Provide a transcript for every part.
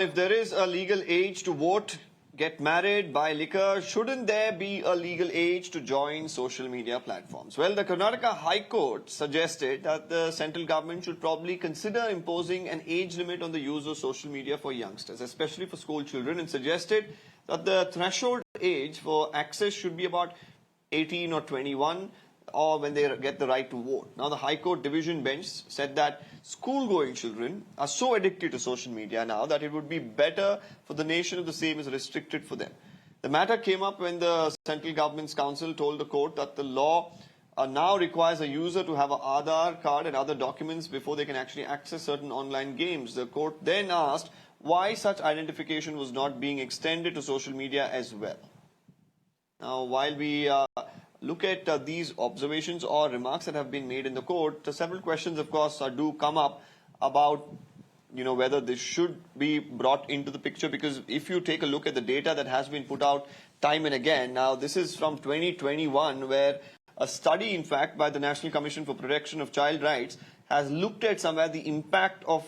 if there is a legal age to vote, get married, buy liquor, shouldn't there be a legal age to join social media platforms? Well, the Karnataka High Court suggested that the central government should probably consider imposing an age limit on the use of social media for youngsters, especially for school children, and suggested that the threshold age for access should be about 18 or 21, or when they get the right to vote. Now, the High Court Division Bench said that school-going children are so addicted to social media now that it would be better for the nation if the same is restricted for them. The matter came up when the Central Government's Council told the court that the law now requires a user to have an Aadhaar card and other documents before they can actually access certain online games. The court then asked why such identification was not being extended to social media as well. Now, while we look at these observations or remarks that have been made in the court, several questions, of course, do come up about whether this should be brought into the picture, because if you take a look at the data that has been put out time and again, now this is from 2021, where a study, in fact, by the National Commission for Protection of Child Rights has looked at somewhere the impact of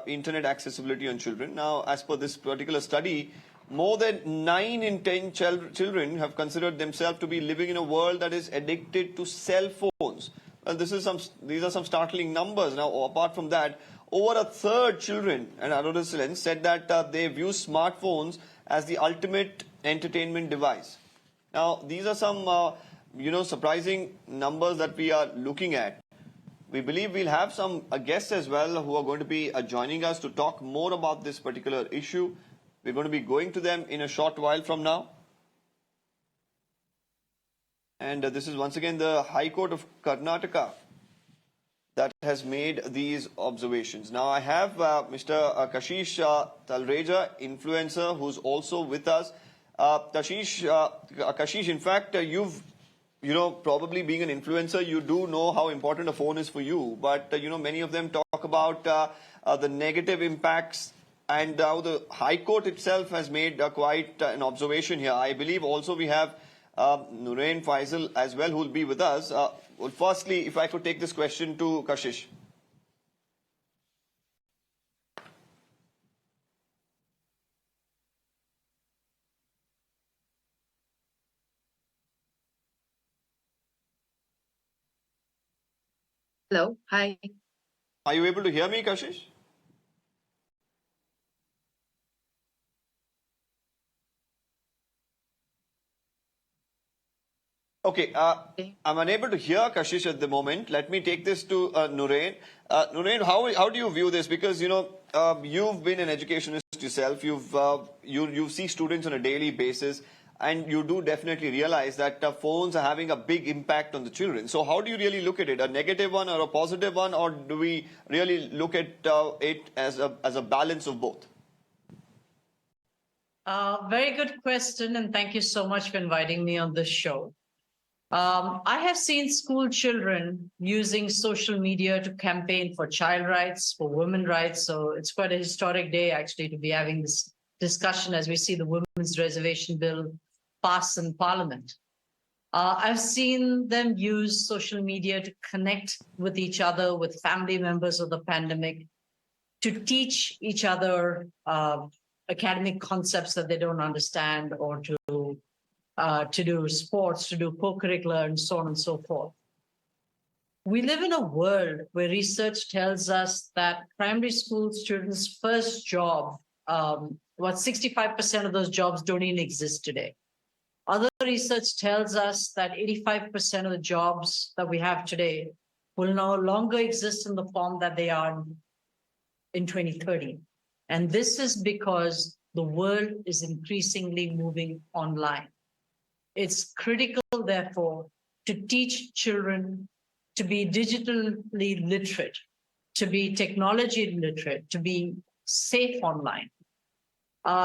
internet accessibility on children. Now, as per this particular study, more than 9 in 10 children have considered themselves to be living in a world that is addicted to cell phones. Well, these are some startling numbers. Now, apart from that, over a third children and adolescents said that they view smartphones as the ultimate entertainment device. Now, these are some surprising numbers that we are looking at. We believe we'll have some guests as well who are going to be joining us to talk more about this particular issue. We're going to be going to them in a short while from now. And this is once again the High Court of Karnataka that has made these observations. Now, I have Mr. Kashish Talreja, influencer, who's also with us. Kashish, in fact, you've probably being an influencer, you do know how important a phone is for you. But, many of them talk about the negative impacts. And now the High Court itself has made quite an observation here. I believe also we have Nurain Faisal as well, who will be with us. Well, firstly, if I could take this question to Kashish. Hello, hi. Are you able to hear me, Kashish? Okay, I'm unable to hear Kashish at the moment. Let me take this to Nurain. Nurain, how do you view this? Because you've been an educationist yourself. You see students on a daily basis, and you do definitely realize that phones are having a big impact on the children. So how do you really look at it? A negative one or a positive one, or do we really look at it as a balance of both? Very good question, and thank you so much for inviting me on this show. I have seen school children using social media to campaign for child rights, for women's rights. So it's quite a historic day, actually, to be having this discussion as we see the Women's Reservation Bill pass in Parliament. I've seen them use social media to connect with each other, with family members of the pandemic, to teach each other academic concepts that they don't understand, or to do sports, to do co-curricular, and so on and so forth. We live in a world where research tells us that primary school students' first job, about 65% of those jobs don't even exist today. Other research tells us that 85% of the jobs that we have today will no longer exist in the form that they are in 2030. And this is because the world is increasingly moving online. It's critical, therefore, to teach children to be digitally literate, to be technology literate, to be safe online.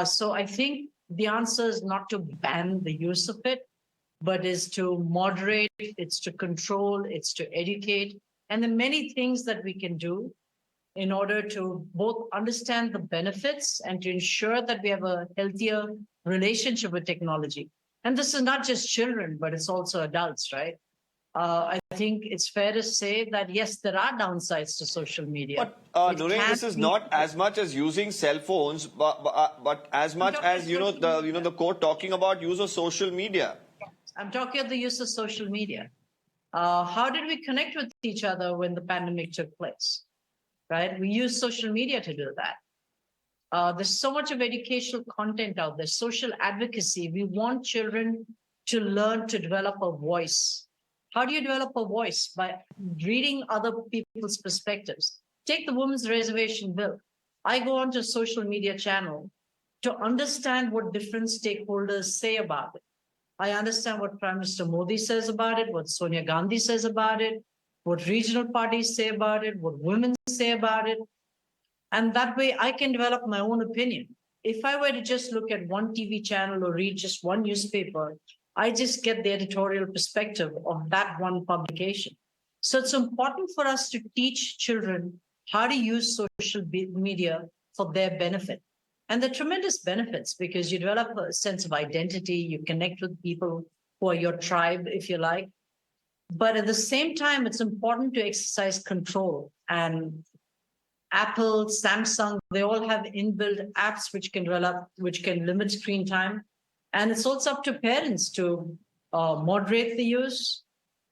So I think the answer is not to ban the use of it, but is to moderate, it's to control, it's to educate. And there are many things that we can do in order to both understand the benefits and to ensure that we have a healthier relationship with technology. And this is not just children, but it's also adults, right? I think it's fair to say that yes, there are downsides to social media. But It Nureng, can this is be- not as much as using cell phones, but as much talking as social media. the court talking about use of social media. I'm talking of the use of social media. How did we connect with each other when the pandemic took place? Right? We use social media to do that. There's so much of educational content out there, social advocacy. We want children to learn to develop a voice. How do you develop a voice? By reading other people's perspectives. Take the women's reservation bill. I go onto a social media channel to understand what different stakeholders say about it. I understand what Prime Minister Modi says about it, what Sonia Gandhi says about it, what regional parties say about it, what women say about it. And that way I can develop my own opinion. If I were to just look at one TV channel or read just one newspaper, I just get the editorial perspective of that one publication. So it's important for us to teach children how to use social media for their benefit. And the tremendous benefits because you develop a sense of identity, you connect with people who are your tribe, if you like. But at the same time, it's important to exercise control. And Apple, Samsung, they all have inbuilt apps which can limit screen time. And it's also up to parents to moderate the use,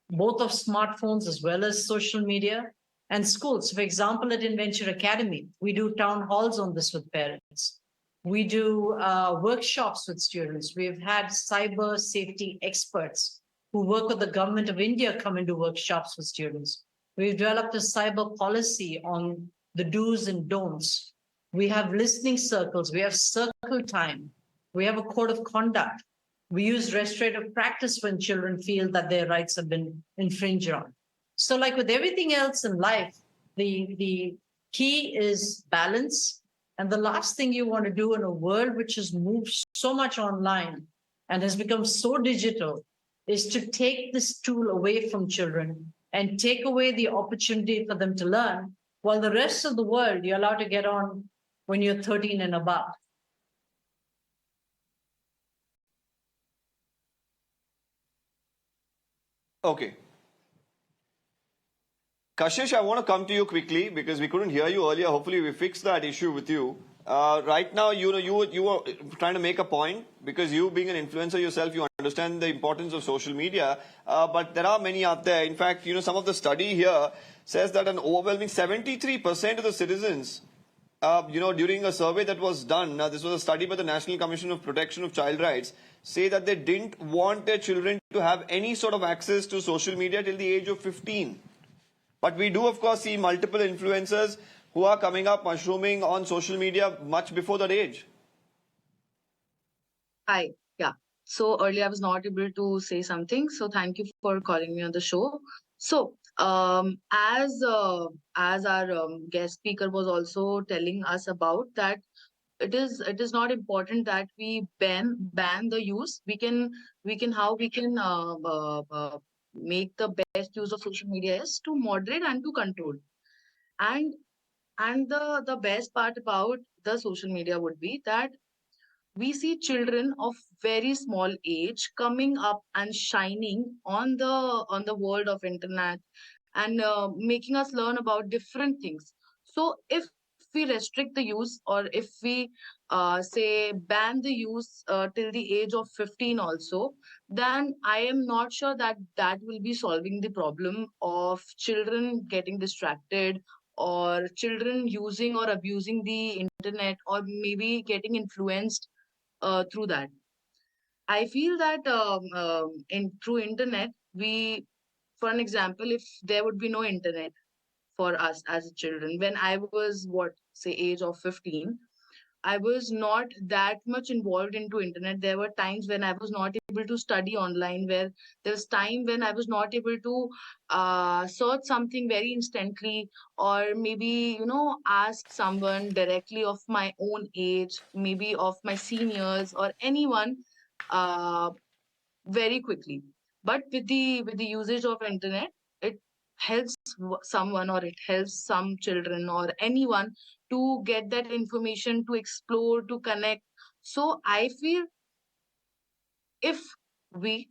both of smartphones as well as social media and schools. For example, at Inventure Academy, we do town halls on this with parents. We do workshops with students. We've had cyber safety experts who work with the government of India come into workshops with students. We've developed a cyber policy on the do's and don'ts. We have listening circles. We have circle time. We have a code of conduct. We use restorative practice when children feel that their rights have been infringed on. So, like with everything else in life, the key is balance. And the last thing you want to do in a world which has moved so much online and has become so digital is to take this tool away from children and take away the opportunity for them to learn, while the rest of the world you're allowed to get on when you're 13 and above. Okay. Kashish, I want to come to you quickly because we couldn't hear you earlier. Hopefully, we fixed that issue with you. Right now, you were trying to make a point because you, being an influencer yourself, you understand the importance of social media. But there are many out there. In fact, some of the study here says that an overwhelming 73% of the citizens, during a survey that was done, this was a study by the National Commission of Protection of Child Rights, say that they didn't want their children to have any sort of access to social media till the age of 15. But we do, of course, see multiple influencers who are coming up, mushrooming on social media much before that age. Hi. Yeah. So earlier I was not able to say something. So thank you for calling me on the show. So as our guest speaker was also telling us about that, it is not important that we ban the use. We can make the best use of social media is to moderate and to control. And the best part about the social media would be that we see children of very small age coming up and shining on the world of internet and making us learn about different things. So if we restrict the use, or if we say ban the use till the age of 15 also, then I am not sure that that will be solving the problem of children getting distracted, or children using or abusing the internet, or maybe getting influenced through that. I feel that in through internet, we, for an example, if there would be no internet for us as children, when I was what say age of 15, I was not that much involved into internet. There were times when I was not able to study online, where there was time when I was not able to search something very instantly, or maybe ask someone directly of my own age, maybe of my seniors or anyone, uh, very quickly. But with the usage of internet, it helps someone, or it helps some children or anyone to get that information, to explore, to connect. So I feel if we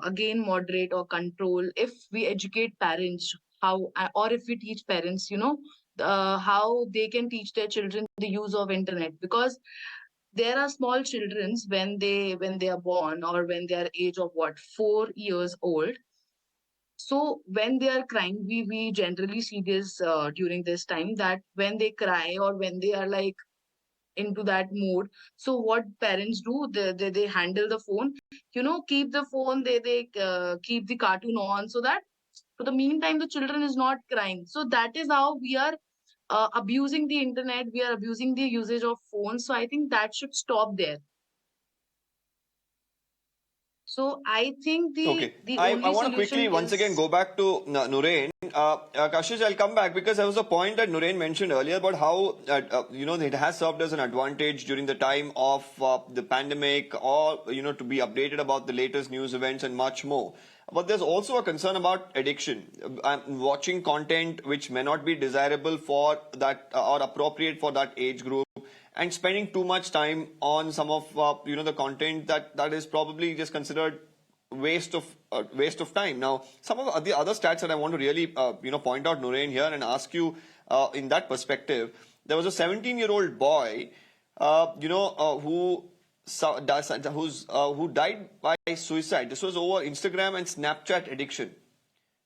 again moderate or control if we educate parents how, or if we teach parents, how they can teach their children the use of internet. Because there are small childrens when they are born, or when they are age of what, 4 years old. So when they are crying, we generally see this during this time, that when they cry or when they are like into that mood, so what parents do, they handle the phone, keep the phone, they keep the cartoon on, so that for the meantime the children is not crying. So that is how we are abusing the internet, we are abusing the usage of phones. So I think that should stop there. So I think the Okay. the I only want to quickly solution once again is. go back to Nurain. Kashish, I'll come back because there was a point that Nurain mentioned earlier about how, it has served as an advantage during the time of the pandemic, or, to be updated about the latest news events and much more. But there's also a concern about addiction, watching content which may not be desirable for that or appropriate for that age group, and spending too much time on some of the content that is probably just considered waste of time. Now, some of the other stats that I want to really point out, Nurain, here and ask you in that perspective. There was a 17-year-old boy, who died by suicide. This was over Instagram and Snapchat addiction.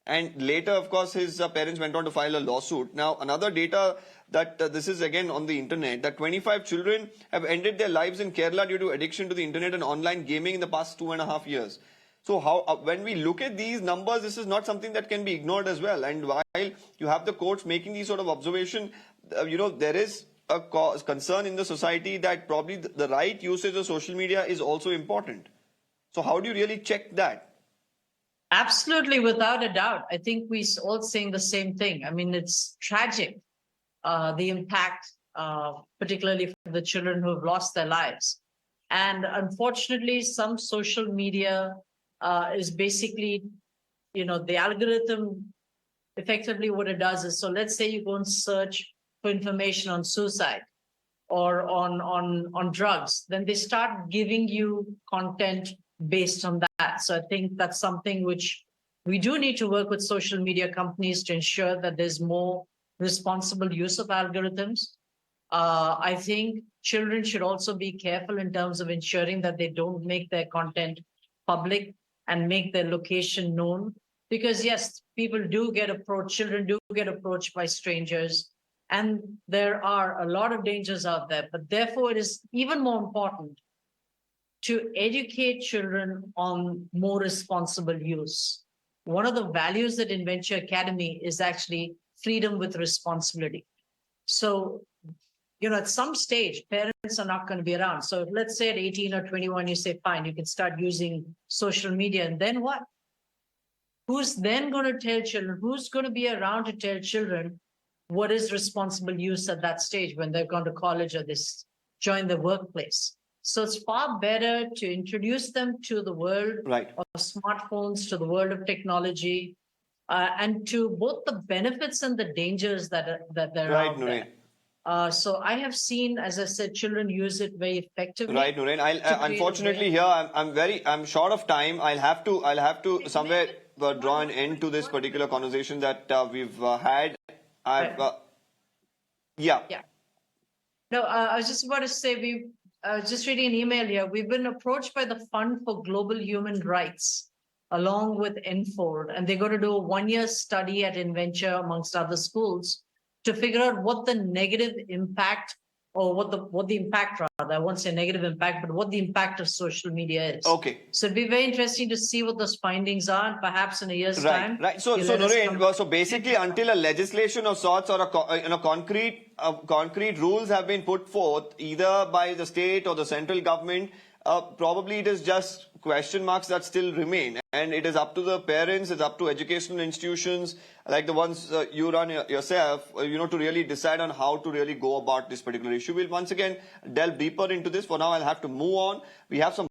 And later, of course, his parents went on to file a lawsuit. Now, another data that this is again on the internet, that 25 children have ended their lives in Kerala due to addiction to the internet and online gaming in the past 2.5 years. So how, when we look at these numbers, this is not something that can be ignored as well. And while you have the courts making these sort of observation, there is a concern in the society that probably the right usage of social media is also important. So how do you really check that? Absolutely, without a doubt. I think we all saying the same thing. I mean, it's tragic, the impact, particularly for the children who have lost their lives. And unfortunately, some social media is basically, the algorithm, effectively what it does is, so let's say you go and search for information on suicide or on drugs, then they start giving you content based on that. So I think that's something which we do need to work with social media companies to ensure that there's more responsible use of algorithms. I think children should also be careful in terms of ensuring that they don't make their content public and make their location known. Because yes, people do get approached, children do get approached by strangers, and there are a lot of dangers out there. But therefore, it is even more important to educate children on more responsible use. One of the values that in Venture Academy is actually freedom with responsibility. So, at some stage, parents are not going to be around. So let's say at 18 or 21, you say, fine, you can start using social media. And then what? Who's then going to tell children? Who's going to be around to tell children what is responsible use at that stage when they've gone to college or this join the workplace? So it's far better to introduce them to the world Right. of smartphones, to the world of technology, and to both the benefits and the dangers that are Right, out Nurain. there. So I have seen, as I said, children use it very effectively. Right, Nurain. to create Unfortunately here I'm short of time. I'll have to somewhere draw an end to this particular conversation that we've had. Yeah. Yeah. No, I was just about to say, we just reading an email here. We've been approached by the Fund for Global Human Rights, along with Enfold, and they're going to do a 1-year study at Inventure, amongst other schools, to figure out what the negative impact, or what the impact, rather, I won't say negative impact, but what the impact of social media is. Okay. So it'd be very interesting to see what those findings are, and perhaps in a year's time. Right. So Nurain, so basically, until a legislation of sorts or concrete rules have been put forth, either by the state or the central government, probably it is just question marks that still remain, and it is up to the parents, it's up to educational institutions like the ones you run yourself, to really decide on how to really go about this particular issue. We'll once again delve deeper into this. For now, I'll have to move on. We have some